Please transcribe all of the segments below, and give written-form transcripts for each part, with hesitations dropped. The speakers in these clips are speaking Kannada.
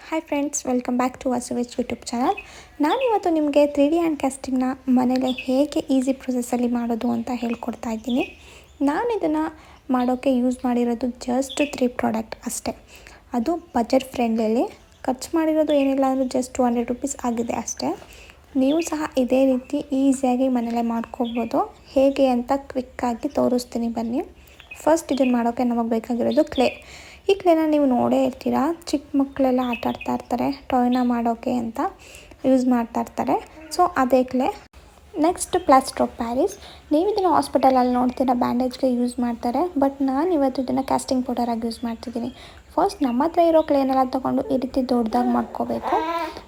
Hi friends, welcome back to ವಾಸವಿಚ್ ಯೂಟ್ಯೂಬ್ ಚಾನಲ್. ನಾನಿವತ್ತು ನಿಮಗೆ 3D ಹ್ಯಾಂಡ್ ಕ್ಯಾಸ್ಟಿಂಗ್ನ ಮನೇಲೆ ಹೇಗೆ ಈಸಿ ಪ್ರೊಸೆಸ್ಸಲ್ಲಿ ಮಾಡೋದು ಅಂತ ಹೇಳ್ಕೊಡ್ತಾ ಇದ್ದೀನಿ. ನಾನು ಇದನ್ನು ಮಾಡೋಕ್ಕೆ ಯೂಸ್ ಮಾಡಿರೋದು ಜಸ್ಟ್ 3 ಪ್ರಾಡಕ್ಟ್ ಅಷ್ಟೇ. ಅದು ಬಜೆಟ್ ಫ್ರೆಂಡ್ಲಿ. ಖರ್ಚು ಮಾಡಿರೋದು ಏನಿಲ್ಲ ಅಂದರೂ ಜಸ್ಟ್ 200 ರುಪೀಸ್ ಆಗಿದೆ ಅಷ್ಟೇ. ನೀವು ಸಹ ಇದೇ ರೀತಿ ಈಸಿಯಾಗಿ ಮನೇಲೆ ಮಾಡ್ಕೋಬೋದು. ಹೇಗೆ ಅಂತ ಕ್ವಿಕ್ಕಾಗಿ ತೋರಿಸ್ತೀನಿ ಬನ್ನಿ. ಫಸ್ಟ್ ಇದನ್ನು ಮಾಡೋಕ್ಕೆ ನಮಗೆ ಬೇಕಾಗಿರೋದು ಕ್ಲೇ. ಈ ಕ್ಲೇನ ನೀವು ನೋಡೇ ಇರ್ತೀರಾ, ಚಿಕ್ಕ ಮಕ್ಕಳೆಲ್ಲ ಆಟ ಆಡ್ತಾ ಇರ್ತಾರೆ, ಟಾಯ್ನ ಮಾಡೋಕ್ಕೆ ಅಂತ ಯೂಸ್ ಮಾಡ್ತಾ ಇರ್ತಾರೆ. ಸೊ ಅದೇ clay. Next plaster of Paris. ನೀವು ಇದನ್ನು ಹಾಸ್ಪಿಟಲಲ್ಲಿ ನೋಡ್ತೀರಾ, ಬ್ಯಾಂಡೇಜ್ಗೆ ಯೂಸ್ ಮಾಡ್ತಾರೆ. ಬಟ್ ನಾನು ಇವತ್ತು ಇದನ್ನು ಕ್ಯಾಸ್ಟಿಂಗ್ ಪೌಡರಾಗಿ ಯೂಸ್ ಮಾಡ್ತಿದ್ದೀನಿ. ಫಸ್ಟ್ ನಮ್ಮ ಹತ್ರ ಇರೋ ಕ್ಲೇನೆಲ್ಲ ತೊಗೊಂಡು ಈ ರೀತಿ ದೊಡ್ಡದಾಗಿ ಮಾಡ್ಕೋಬೇಕು.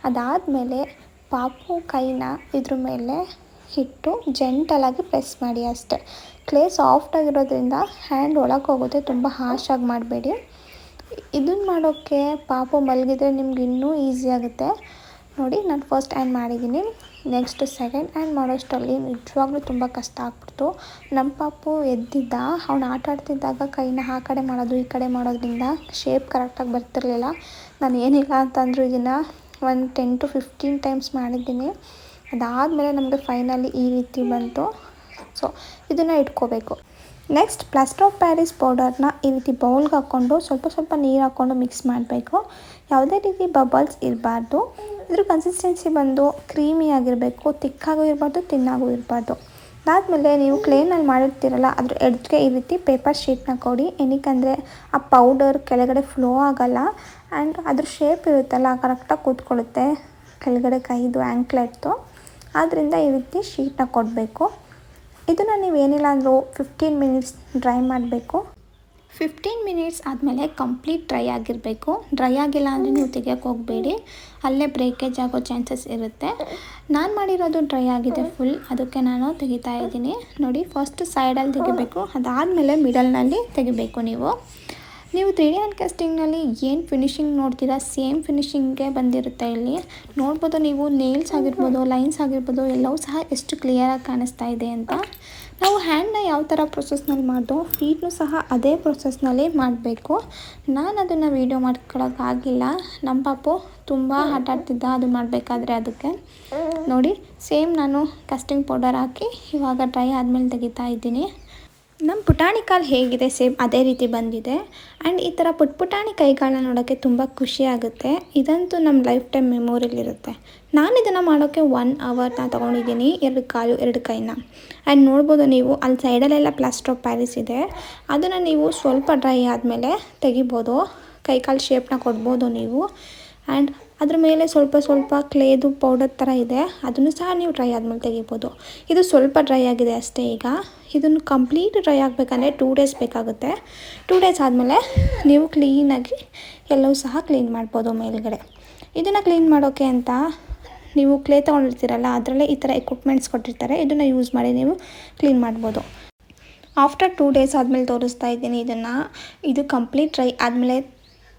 ಅದಾದಮೇಲೆ ಪಾಪು ಕೈನ ಇದ್ರ ಮೇಲೆ ಇಟ್ಟು ಜೆಂಟಲಾಗಿ ಪ್ರೆಸ್ ಮಾಡಿ ಅಷ್ಟೇ. ಕ್ಲೇ ಸಾಫ್ಟಾಗಿರೋದ್ರಿಂದ ಹ್ಯಾಂಡ್ ಒಳಗೆ ಹೋಗುತ್ತೆ, ತುಂಬ ಹಾಶಾಗಿ ಮಾಡಬೇಡಿ. ಇದನ್ನು ಮಾಡೋಕ್ಕೆ ಪಾಪು ಮಲಗಿದ್ರೆ ನಿಮ್ಗೆ ಇನ್ನೂ ಈಸಿ ಆಗುತ್ತೆ. ನೋಡಿ, ನಾನು ಫಸ್ಟ್ ಹ್ಯಾಂಡ್ ಮಾಡಿದ್ದೀನಿ. ನೆಕ್ಸ್ಟ್ ಸೆಕೆಂಡ್ ಹ್ಯಾಂಡ್ ಮಾಡೋಷ್ಟರಲ್ಲಿ ನಿಜವಾಗ್ಲೂ ತುಂಬ ಕಷ್ಟ ಆಗ್ಬಿಡ್ತು. ನಮ್ಮ ಪಾಪು ಎದ್ದಿದ್ದ, ಅವ್ನು ಆಟ ಆಡ್ತಿದ್ದಾಗ ಕೈನ ಆ ಕಡೆ ಮಾಡೋದು ಈ ಕಡೆ ಮಾಡೋದ್ರಿಂದ ಶೇಪ್ ಕರೆಕ್ಟಾಗಿ ಬರ್ತಿರಲಿಲ್ಲ. ನಾನು ಏನಿಲ್ಲ ಅಂತಂದರೂ ಇದನ್ನು ಒಂದು 10 to 15 ಟೈಮ್ಸ್ ಮಾಡಿದ್ದೀನಿ. ಅದಾದಮೇಲೆ ನಮಗೆ ಫೈನಲಿ ಈ ರೀತಿ ಬಂತು. ಸೊ ಇದನ್ನು ಇಟ್ಕೋಬೇಕು. ನೆಕ್ಸ್ಟ್ ಪ್ಲಾಸ್ಟರ್ ಆಫ್ ಪ್ಯಾರಿಸ್ ಪೌಡರ್ನ ಈ ರೀತಿ ಬೌಲ್ಗೆ ಹಾಕ್ಕೊಂಡು ಸ್ವಲ್ಪ ನೀರು ಹಾಕ್ಕೊಂಡು ಮಿಕ್ಸ್ ಮಾಡಬೇಕು. ಯಾವುದೇ ರೀತಿ ಬಬಲ್ಸ್ ಇರಬಾರ್ದು. ಇದ್ರ ಕನ್ಸಿಸ್ಟೆನ್ಸಿ ಬಂದು ಕ್ರೀಮಿ ಆಗಿರಬೇಕು, ತಿಕ್ಕಾಗೂ ಇರಬಾರ್ದು, ತಿನ್ನಾಗೂ ಇರಬಾರ್ದು. ಅದಾದಮೇಲೆ ನೀವು ಕ್ಲೇನಲ್ಲಿ ಮಾಡಿರ್ತೀರಲ್ಲ, ಅದ್ರ ಎಡ್ಜ್ಗೆ ಈ ರೀತಿ ಪೇಪರ್ ಶೀಟ್ನ ಕೊಡಿ. ಏನಕ್ಕಂದರೆ ಆ ಪೌಡರ್ ಕೆಳಗಡೆ ಫ್ಲೋ ಆಗೋಲ್ಲ ಆ್ಯಂಡ್ ಅದ್ರ ಶೇಪ್ ಇರುತ್ತಲ್ಲ ಕರೆಕ್ಟಾಗಿ ಕೂತ್ಕೊಳ್ಳುತ್ತೆ ಕೆಳಗಡೆ ಕೈದು ಆ್ಯಂಕ್ಲೆಟ್ದು. ಆದ್ದರಿಂದ ಈ ರೀತಿ ಶೀಟ್ನ ಕೊಡಬೇಕು. ಇದನ್ನು ನೀವೇನಿಲ್ಲ ಅಂದರೂ 15 ಮಿನಿಟ್ಸ್ ಡ್ರೈ ಮಾಡಬೇಕು. 15 ಮಿನಿಟ್ಸ್ ಆದಮೇಲೆ ಕಂಪ್ಲೀಟ್ ಡ್ರೈ ಆಗಿರಬೇಕು. ಡ್ರೈ ಆಗಿಲ್ಲ ಅಂದರೆ ನೀವು ತೆಗಿಯೋಕ್ಕೆ ಹೋಗಬೇಡಿ, ಅಲ್ಲೇ ಬ್ರೇಕೇಜ್ ಆಗೋ ಚಾನ್ಸಸ್ ಇರುತ್ತೆ. ನಾನು ಮಾಡಿರೋದು ಡ್ರೈ ಆಗಿದೆ ಫುಲ್, ಅದಕ್ಕೆ ನಾನು ತೆಗಿತಾ ಇದ್ದೀನಿ. ನೋಡಿ, ಫಸ್ಟ್ ಸೈಡಲ್ಲಿ ತೆಗಿಬೇಕು, ಅದಾದಮೇಲೆ ಮಿಡಲ್ನಲ್ಲಿ ತೆಗಿಬೇಕು. ನೀವು 3D ಹ್ಯಾಂಡ್ ಕ್ಯಾಸ್ಟಿಂಗ್ನಲ್ಲಿ ಏನು ಫಿನಿಶಿಂಗ್ ನೋಡ್ತೀರಾ, ಸೇಮ್ ಫಿನಿಶಿಂಗ್ಗೆ ಬಂದಿರುತ್ತೆ. ಇಲ್ಲಿ ನೋಡ್ಬೋದು ನೀವು, ನೇಲ್ಸ್ ಆಗಿರ್ಬೋದು, ಲೈನ್ಸ್ ಆಗಿರ್ಬೋದು, ಎಲ್ಲವೂ ಸಹ ಎಷ್ಟು ಕ್ಲಿಯರಾಗಿ ಕಾಣಿಸ್ತಾ ಇದೆ ಅಂತ. ನಾವು ಹ್ಯಾಂಡ್ನ ಯಾವ ಥರ ಪ್ರೊಸೆಸ್ನಲ್ಲಿ ಮಾಡಿದೋ ಫೀಟ್ನೂ ಸಹ ಅದೇ ಪ್ರೊಸೆಸ್ನಲ್ಲಿ ಮಾಡಬೇಕು. ನಾನು ಅದನ್ನು ವೀಡಿಯೋ ಮಾಡ್ಕೊಳ್ಳೋಕ್ಕಾಗಿಲ್ಲ, ನಮ್ಮ ಪಾಪು ತುಂಬ ಆಟ ಆಡ್ತಿದ್ದ ಅದು ಮಾಡಬೇಕಾದ್ರೆ. ಅದಕ್ಕೆ ನೋಡಿ, ಸೇಮ್ ನಾನು ಕ್ಯಾಸ್ಟಿಂಗ್ ಪೌಡರ್ ಹಾಕಿ ಇವಾಗ ಡ್ರೈ ಆದಮೇಲೆ ತೆಗಿತಾ ಇದ್ದೀನಿ. ನಮ್ಮ ಪುಟಾಣಿ ಕಾಲು ಹೇಗಿದೆ ಸೇಮ್ ಅದೇ ರೀತಿ ಬಂದಿದೆ. ಆ್ಯಂಡ್ ಈ ಥರ ಪುಟಾಣಿ ಕೈಗಳನ್ನ ನೋಡೋಕ್ಕೆ ತುಂಬ ಖುಷಿ ಆಗುತ್ತೆ. ಇದಂತೂ ನಮ್ಮ ಲೈಫ್ ಟೈಮ್ ಮೆಮೊರಿಲಿರುತ್ತೆ. ನಾನು ಇದನ್ನು ಮಾಡೋಕ್ಕೆ 1 ಅವರ್ನ ತೊಗೊಂಡಿದ್ದೀನಿ, 2 ಕಾಲು 2 ಕೈನ. ಆ್ಯಂಡ್ ನೋಡ್ಬೋದು ನೀವು, ಅಲ್ಲಿ ಸೈಡಲ್ಲೆಲ್ಲ ಪ್ಲಾಸ್ಟರ್ ಆಫ್ ಪ್ಯಾರಿಸ್ ಇದೆ. ಅದನ್ನು ನೀವು ಸ್ವಲ್ಪ ಡ್ರೈ ಆದಮೇಲೆ ತೆಗಿಬೋದು, ಕೈಕಾಲು ಶೇಪ್ನ ಕೊಡ್ಬೋದು ನೀವು. ಆ್ಯಂಡ್ ಅದ್ರ ಮೇಲೆ ಸ್ವಲ್ಪ ಕ್ಲೇದು ಪೌಡರ್ ಥರ ಇದೆ, ಅದನ್ನು ಸಹ ನೀವು ಡ್ರೈ ಆದಮೇಲೆ ತೆಗಿಬೋದು. ಇದು ಸ್ವಲ್ಪ ಡ್ರೈ ಆಗಿದೆ ಅಷ್ಟೇ. ಈಗ ಇದನ್ನು ಕಂಪ್ಲೀಟ್ ಡ್ರೈ ಆಗಬೇಕಂದ್ರೆ 2 ಡೇಸ್ ಬೇಕಾಗುತ್ತೆ. 2 ಡೇಸ್ ಆದಮೇಲೆ ನೀವು ಕ್ಲೀನಾಗಿ ಎಲ್ಲವೂ ಸಹ ಕ್ಲೀನ್ ಮಾಡ್ಬೋದು ಮೇಲ್ಗಡೆ. ಇದನ್ನು ಕ್ಲೀನ್ ಮಾಡೋಕ್ಕೆ ಅಂತ ನೀವು ಕ್ಲೇ ತೊಗೊಂಡಿರ್ತೀರಲ್ಲ, ಅದರಲ್ಲೇ ಈ ಥರ ಎಕ್ವಿಪ್ಮೆಂಟ್ಸ್ ಕೊಟ್ಟಿರ್ತಾರೆ. ಇದನ್ನು ಯೂಸ್ ಮಾಡಿ ನೀವು ಕ್ಲೀನ್ ಮಾಡ್ಬೋದು. ಆಫ್ಟರ್ 2 ಡೇಸ್ ಆದಮೇಲೆ ತೋರಿಸ್ತಾ ಇದ್ದೀನಿ ಇದನ್ನು. ಇದು ಕಂಪ್ಲೀಟ್ ಡ್ರೈ ಆದಮೇಲೆ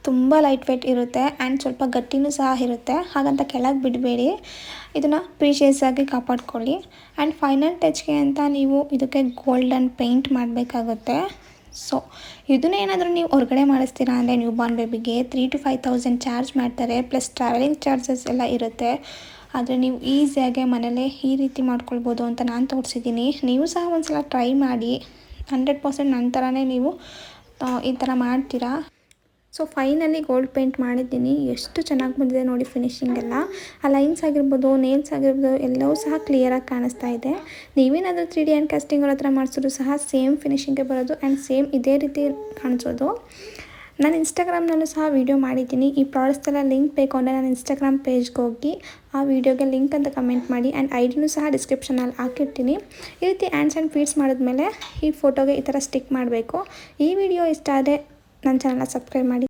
ತುಂಬ ಲೈಟ್ ವೇಟ್ ಇರುತ್ತೆ ಆ್ಯಂಡ್ ಸ್ವಲ್ಪ ಗಟ್ಟಿನೂ ಸಹ ಇರುತ್ತೆ. ಹಾಗಂತ ಕೆಳಗೆ ಬಿಡಬೇಡಿ, ಇದನ್ನು ಪ್ರೀಶಿಯಸ್ ಆಗಿ ಕಾಪಾಡ್ಕೊಳ್ಳಿ. ಆ್ಯಂಡ್ ಫೈನಲ್ ಟಚ್ಗೆ ಅಂತ ನೀವು ಇದಕ್ಕೆ ಗೋಲ್ಡನ್ ಪೇಂಟ್ ಮಾಡಬೇಕಾಗುತ್ತೆ. ಸೊ ಇದನ್ನೇನಾದರೂ ನೀವು ಹೊರಗಡೆ ಮಾಡಿಸ್ತೀರಾ ಅಂದರೆ ನ್ಯೂ ಬಾರ್ನ್ ಬೇಬಿಗೆ 3,000 to 5,000 ಚಾರ್ಜ್ ಮಾಡ್ತಾರೆ, ಪ್ಲಸ್ ಟ್ರಾವೆಲಿಂಗ್ ಚಾರ್ಜಸ್ ಎಲ್ಲ ಇರುತ್ತೆ. ಆದರೆ ನೀವು ಈಸಿಯಾಗೆ ಮನೇಲೇ ಈ ರೀತಿ ಮಾಡ್ಕೊಳ್ಬೋದು ಅಂತ ನಾನು ತೋರಿಸಿದ್ದೀನಿ. ನೀವು ಸಹ ಒಂದ್ಸಲ ಟ್ರೈ ಮಾಡಿ, 100% ನನ್ನ ಥರನೇ ನೀವು ಈ ಥರ ಮಾಡ್ತೀರಾ. ಸೊ ಫೈನಲಿ ಗೋಲ್ಡ್ ಪೇಂಟ್ ಮಾಡಿದ್ದೀನಿ. ಎಷ್ಟು ಚೆನ್ನಾಗಿ ಬಂದಿದೆ ನೋಡಿ ಫಿನಿಶಿಂಗ್ ಎಲ್ಲ. ಆ ಲೈನ್ಸ್ ಆಗಿರ್ಬೋದು, ನೇಲ್ಸ್ ಆಗಿರ್ಬೋದು, ಎಲ್ಲವೂ ಸಹ ಕ್ಲಿಯರಾಗಿ ಕಾಣಿಸ್ತಾ ಇದೆ. ನೀವೇನಾದರೂ 3D ಹ್ಯಾಂಡ್ ಕ್ಯಾಸ್ಟಿಂಗ್ ಅವ್ರ ಹತ್ರ ಮಾಡಿಸಿದ್ರು ಸಹ ಸೇಮ್ ಫಿನಿಶಿಂಗ್ಗೆ ಬರೋದು ಆ್ಯಂಡ್ ಸೇಮ್ ಇದೇ ರೀತಿ ಕಾಣಿಸೋದು. ನಾನು ಇನ್ಸ್ಟಾಗ್ರಾಮ್ನಲ್ಲೂ ಸಹ ವೀಡಿಯೋ ಮಾಡಿದ್ದೀನಿ. ಈ ಪ್ರಾಡಕ್ಟ್ಸ್ ಲಿಂಕ್ ಬೇಕು ಅಂದರೆ ನಾನು ಇನ್ಸ್ಟಾಗ್ರಾಮ್ ಪೇಜ್ಗೆ ಹೋಗಿ ಆ ವೀಡಿಯೋಗೆ ಲಿಂಕ್ ಅಂತ ಕಮೆಂಟ್ ಮಾಡಿ. ಆ್ಯಂಡ್ ಐಡಿನೂ ಸಹ ಡಿಸ್ಕ್ರಿಪ್ಷನಲ್ಲಿ ಹಾಕಿರ್ತೀನಿ. ಈ ರೀತಿ ಹ್ಯಾಂಡ್ಸ್ ಆ್ಯಂಡ್ ಫೀಟ್ಸ್ ಮಾಡಿದ್ಮೇಲೆ ಈ ಫೋಟೋಗೆ ಈ ಥರ ಸ್ಟಿಕ್ ಮಾಡಬೇಕು. ಈ ವಿಡಿಯೋ ಇಷ್ಟ ಆದರೆ ನನ್ನ ಚಾನಲ್ನ ಸಬ್ಸ್ಕ್ರೈಬ್ ಮಾಡಿ.